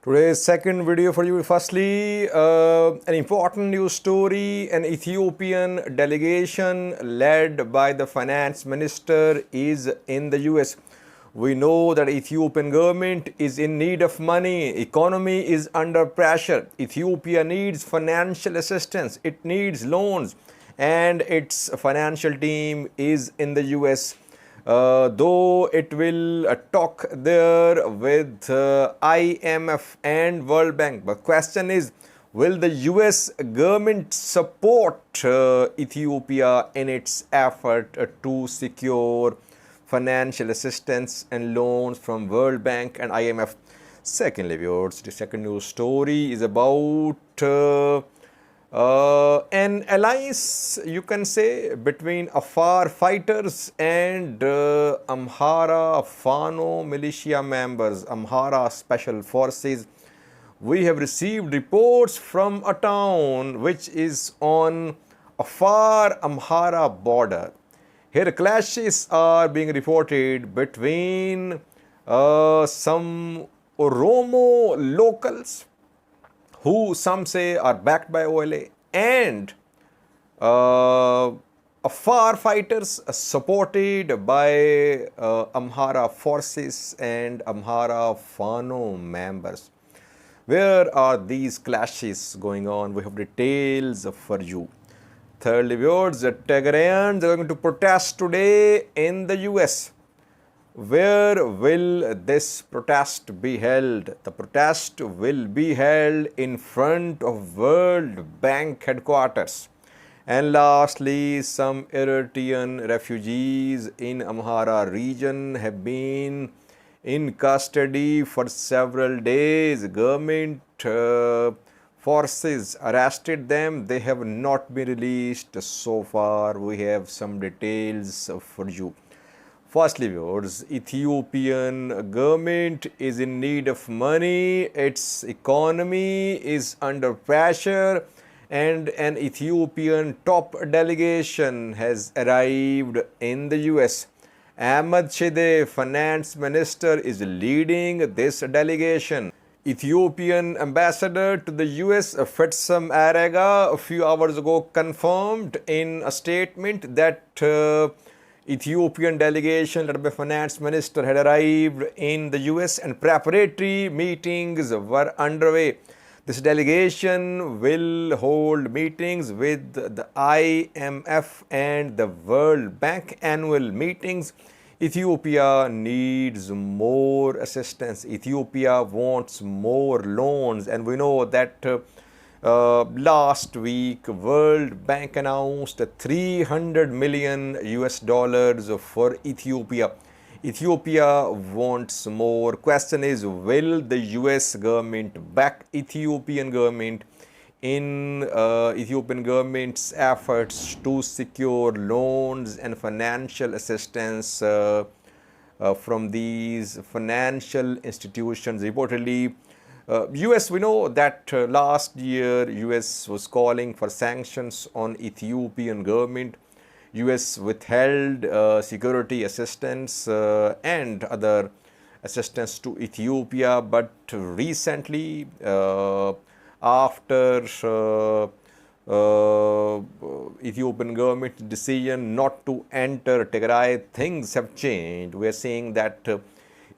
Today's second video for you. Firstly, an important news story. An Ethiopian delegation led by the finance minister is in the US. We know that Ethiopian government is in need of money. Economy is under pressure. Ethiopia needs financial assistance. It needs loans, and its financial team is in the US. Though it will talk there with IMF and World Bank. But question is, will the US government support Ethiopia in its effort to secure financial assistance and loans from World Bank and IMF? Secondly, viewers, the second news story is about an alliance, you can say, between Afar fighters and Amhara-Fano militia members, Amhara Special Forces. We have received reports from a town which is on Afar-Amhara border. Here clashes are being reported between some Oromo locals who some say are backed by OLA and Afar fighters supported by Amhara forces and Amhara-Fano members. Where are these clashes going on? We have details for you. Thirdly, viewers, the Tigrayans are going to protest today in the US. Where will this protest be held? The protest will be held in front of World Bank headquarters. And lastly, some Eritrean refugees in Amhara region have been in custody for several days. Government forces arrested them. They have not been released so far. We have some details for you. Firstly, viewers, Ethiopian government is in need of money. Its economy is under pressure, and an Ethiopian top delegation has arrived in the US. Ahmed Shide, finance minister, is leading this delegation. Ethiopian ambassador to the US, Fetsam Arega, a few hours ago confirmed in a statement that Ethiopian delegation led by finance minister had arrived in the US and preparatory meetings were underway. This delegation will hold meetings with the IMF and the World Bank annual meetings. Ethiopia needs more assistance. Ethiopia wants more loans, and we know that last week, World Bank announced 300 million US dollars for Ethiopia. Ethiopia wants more. Question is, will the US government back Ethiopian government in Ethiopian government's efforts to secure loans and financial assistance from these financial institutions? Reportedly, US, we know that last year US was calling for sanctions on Ethiopian government. US withheld security assistance and other assistance to Ethiopia, but recently after Ethiopian government's decision not to enter Tigray, things have changed. We are seeing that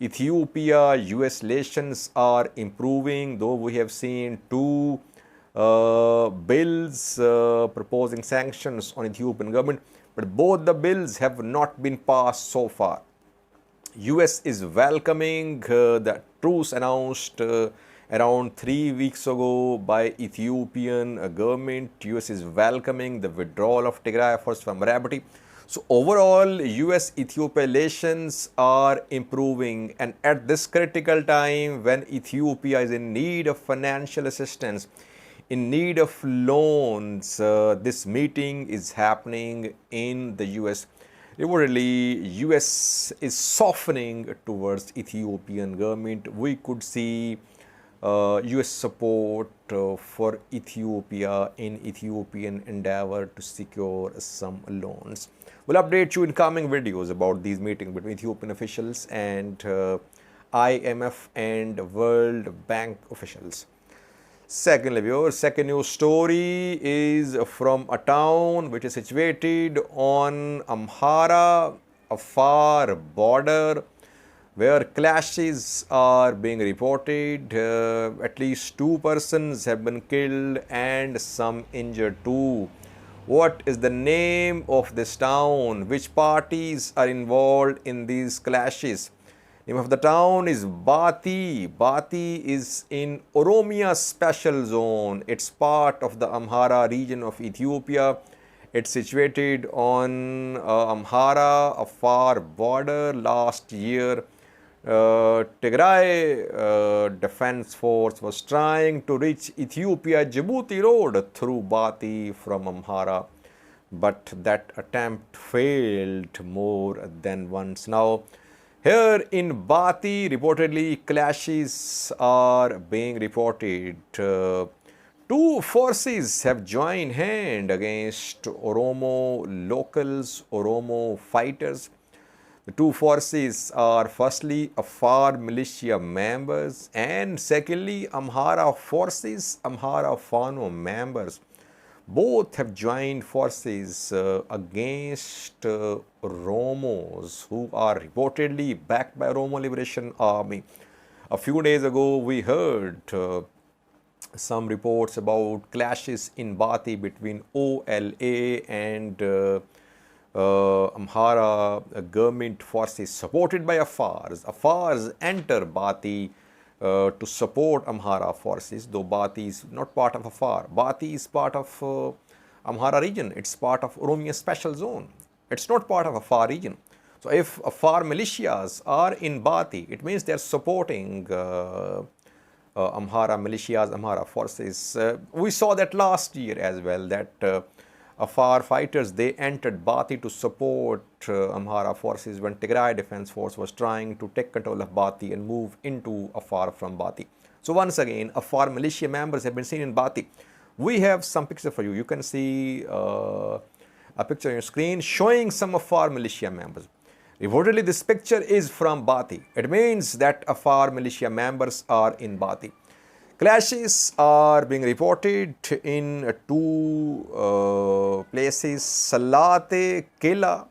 Ethiopia-US relations are improving, though we have seen two bills proposing sanctions on Ethiopian government, but both the bills have not been passed so far. US is welcoming the truce announced around 3 weeks ago by Ethiopian government. US is welcoming the withdrawal of Tigray forces from Amhara-Afar. So overall, US-Ethiopia relations are improving, and at this critical time when Ethiopia is in need of financial assistance, in need of loans, this meeting is happening in the US. Reportedly, US is softening towards Ethiopian government. We could see US support for Ethiopia in Ethiopian endeavor to secure some loans. We'll update you in coming videos about these meetings between Ethiopian officials and IMF and World Bank officials. Secondly, viewers, second news story is from a town which is situated on Amhara-Afar border, where clashes are being reported. At least 2 persons have been killed and some injured too. What is the name of this town? Which parties are involved in these clashes? Name of the town is Bhati. Bhati is in Oromia Special Zone. It's part of the Amhara region of Ethiopia. It's situated on Amhara-Afar border. Last year, Tigray Defense Force was trying to reach Ethiopia-Djibouti road through Bhati from Amhara, but that attempt failed more than once. Now, here in Bhati, reportedly clashes are being reported. Two forces have joined hand against Oromo locals, Oromo fighters. The two forces are firstly Afar militia members and secondly Amhara forces, Amhara Fano members. Both have joined forces against Oromos, who are reportedly backed by Oromo Liberation Army. A few days ago, we heard some reports about clashes in Bhati between OLA and Amhara government forces supported by Afars. Afars enter Bhati to support Amhara forces, though Bhati is not part of Afar. Bhati is part of Amhara region. It's part of Oromia Special Zone. It's not part of Afar region. So if Afar militias are in Bhati, it means they are supporting Amhara militias, Amhara forces. We saw that last year as well, that Afar fighters, they entered Bhati to support Amhara forces when Tigray Defense Force was trying to take control of Bhati and move into Afar from Bhati. So once again, Afar militia members have been seen in Bhati. We have some picture for you. You can see a picture on your screen showing some Afar militia members. Reportedly, this picture is from Bhati. It means that Afar militia members are in Bhati. Clashes are being reported in two places, Salate Kela,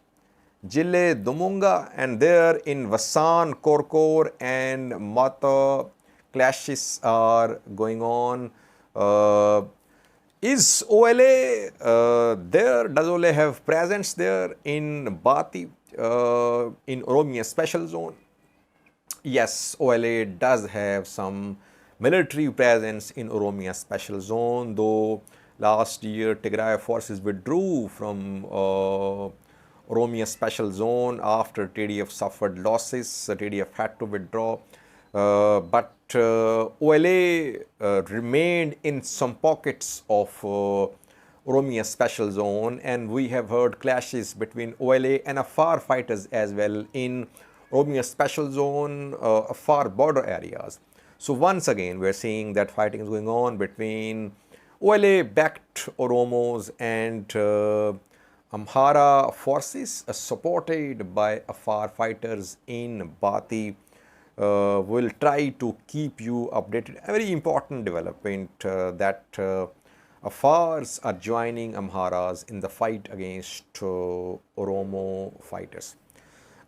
Jile Dumunga, and there in Vasan, Korkor and Mata, clashes are going on. Is OLA there? Does OLA have presence there in Bhati, in Oromia Special Zone? Yes, OLA does have some military presence in Oromia Special Zone, though last year Tigray forces withdrew from Oromia Special Zone after TDF suffered losses. TDF had to withdraw, but OLA remained in some pockets of Oromia Special Zone, and we have heard clashes between OLA and Afar fighters as well in Oromia Special Zone, Afar border areas. So once again, we're seeing that fighting is going on between OLA-backed Oromos and Amhara forces supported by Afar fighters in Bhati. We'll try to keep you updated. A very important development that Afars are joining Amharas in the fight against Oromo fighters.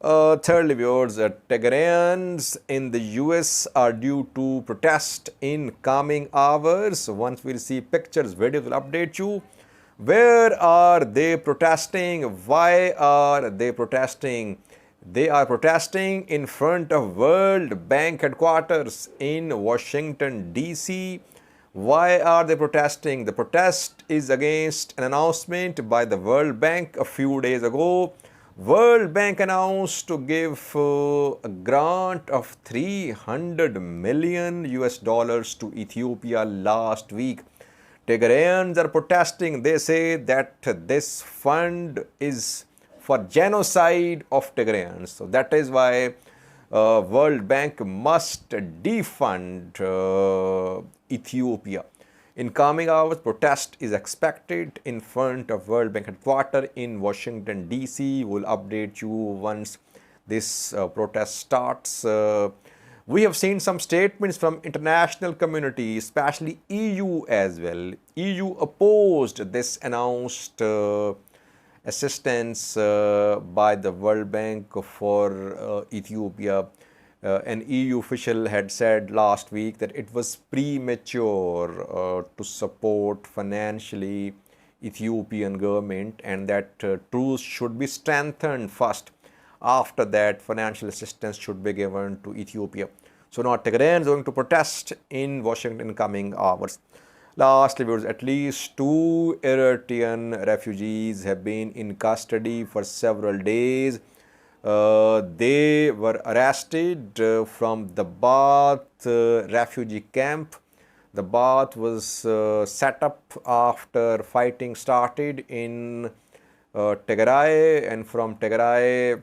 Thirdly, viewers, Tigrayans in the US are due to protest in coming hours. Once we see pictures, videos will update you. Where are they protesting? Why are they protesting? They are protesting in front of World Bank headquarters in Washington, D.C. Why are they protesting? The protest is against an announcement by the World Bank a few days ago. World Bank announced to give a grant of 300 million US dollars to Ethiopia last week. Tigrayans are protesting. They say that this fund is for genocide of Tigrayans. So that is why World Bank must defund Ethiopia. In coming hours, protest is expected in front of World Bank headquarters in Washington, D.C. We'll update you once this protest starts. We have seen some statements from international community, especially EU as well. EU opposed this announced assistance by the World Bank for Ethiopia. An EU official had said last week that it was premature to support financially Ethiopian government, and that truce should be strengthened first. After that, financial assistance should be given to Ethiopia. So now Tigrayans are going to protest in Washington in coming hours. Lastly, viewers, at least 2 Eritrean refugees have been in custody for several days. They were arrested from the Bhati refugee camp. The Bhati was set up after fighting started in Tigray, and from Tigray,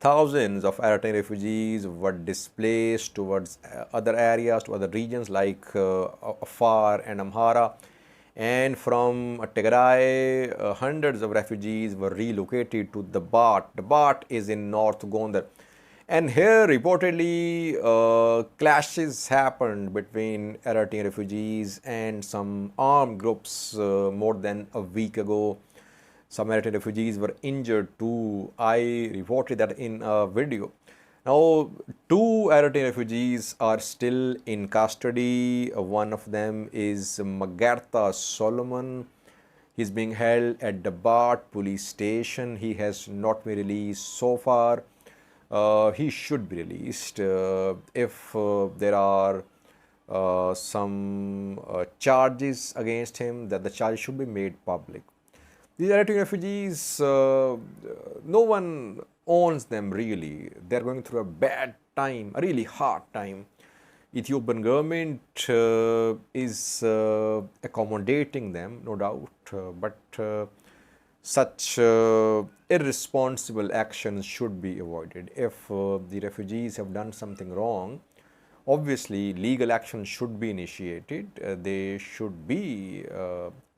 thousands of Eritrean refugees were displaced towards other areas, to other regions like Afar and Amhara. And from Tigray, hundreds of refugees were relocated to the Bhati. The Bhati is in North Gondar. And here, reportedly, clashes happened between Eritrean refugees and some armed groups more than a week ago. Some Eritrean refugees were injured too. I reported that in a video. Now, 2 Eritrean refugees are still in custody. One of them is Magarta Solomon. He's being held at the Bhati police station. He has not been released so far. He should be released if there are some charges against him, that the charge should be made public. These Eritrean refugees, no one owns them really. They're going through a bad time, a really hard time. Ethiopian government is accommodating them, no doubt, but such irresponsible actions should be avoided. If the refugees have done something wrong, obviously legal action should be initiated. They should be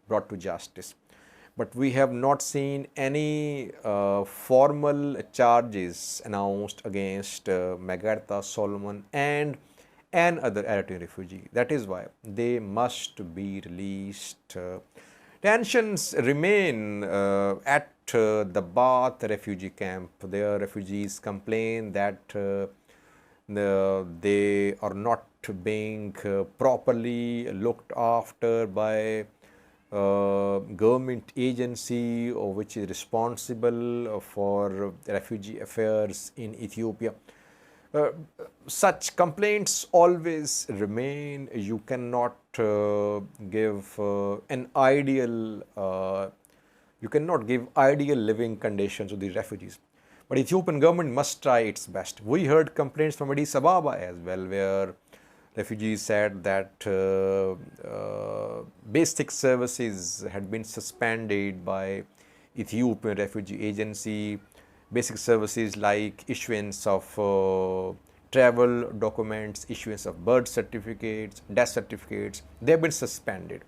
brought to justice. But we have not seen any formal charges announced against Magarta Solomon and another Eritrean refugee. That is why they must be released. Tensions remain at the Bhati refugee camp. Their refugees complain that they are not being properly looked after by government agency which is responsible for refugee affairs in Ethiopia. Such complaints always remain. You cannot give an ideal, you cannot give ideal living conditions to these refugees. But Ethiopian government must try its best. We heard complaints from Addis Ababa as well, where refugees said that basic services had been suspended by Ethiopian Refugee Agency. Basic services like issuance of travel documents, issuance of birth certificates, death certificates, they have been suspended.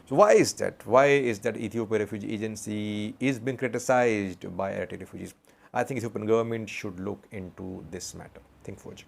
So why is that? Why is that Ethiopian Refugee Agency is being criticized by Eritrean refugees? I think Ethiopian government should look into this matter. Thank you for watching.